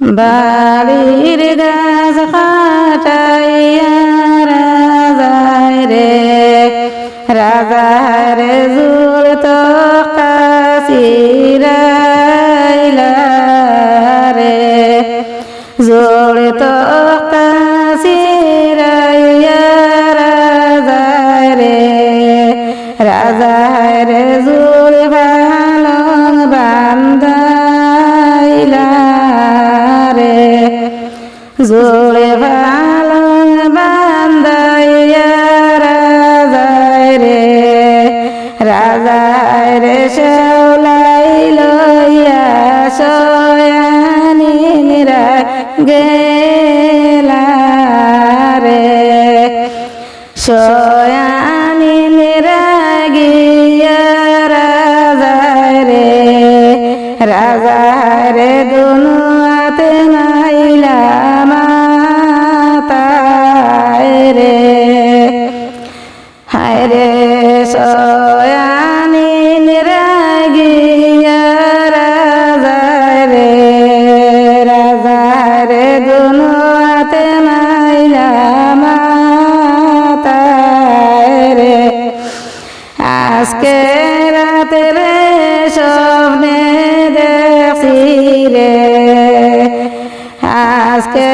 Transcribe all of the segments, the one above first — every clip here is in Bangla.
বাড়ির গাছ কাটাইয়া রাজায় রে রাজার জুল তো কাশিরাইলা রে জুল তো কাশিরাইয়া রাজায় রে রাজার জুল ভালং বান্ধাইলা রে জুড়ে ভালং বান্ধাইয়া রাজায় রে রাজায় রে শেওলাই লইয়া সয়ানি নিরা গেলা রে সয়ানি নিরা গিয়া রাজায় রে রাজায় রে দুনুয়াতে নাইলা মাতায় রে হায় রে সয়ানি নিরাগিয়া রাজায় রে রাজায় রে দুনুয়াতে নাইলা মাতায় রে আজকে রাতে রে স্বপ্নে দেখছি রে আজকে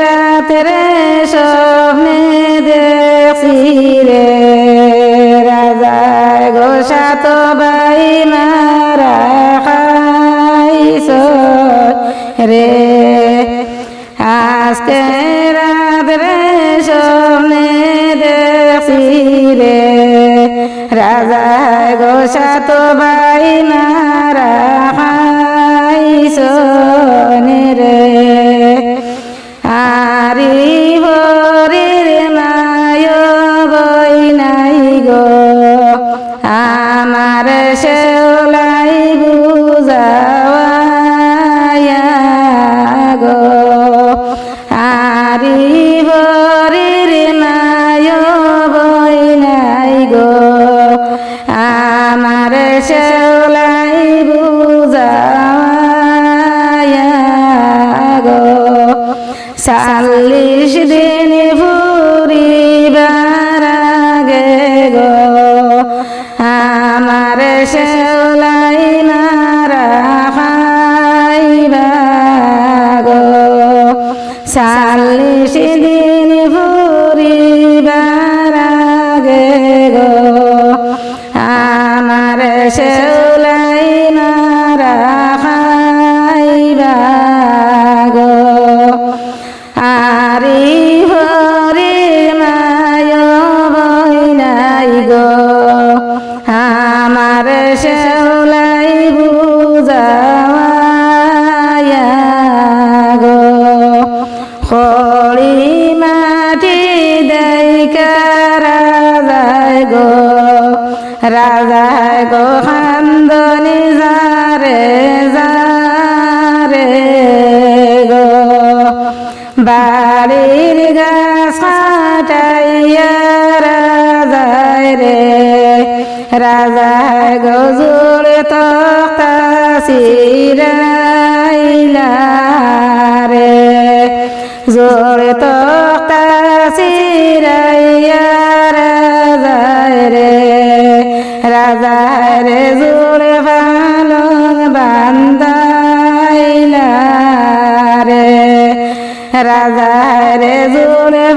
রাতে রে স্বপ্নে দেখছি রে রাজায় গোসা তো বাই মারা খাইছ রে আজকে রাতে রে স্বপ্নে দেখছি রে রাজায় গোসা তো বাই মারা খাইছ রে আরি ভরির মায় বই নাই গো আমার শেওলাই বুঝাওয়া গো আরি ভরির মায় বই নাই গো আমার শেওলাই বুঝাওয়া গো 40 দিন ফুরিবার আগে গো আমার শেওলাই মারা খাইবা গো 40 দিন ফুরিবার আগে গো আমার শেওলাই মারা খাইবা গো আরি হরি মায় বই নাই গো আমার শেওলাই বুঝাওয়া গো খড়ি মাটি দেইকা রাজায় গো রাজায় গো খান্দনি যারে যারে গো বাড়ির গাছ কাটাইয়া রাজায় রে রাজায় গো জুড়ে তো কাশিরাইলা রে জুড়ে তো কাশিরাইয়া রাজায় রে রাজায় রে জুড়ে ভালং বান্ধাইলা রে রাজায় রে জুড়ে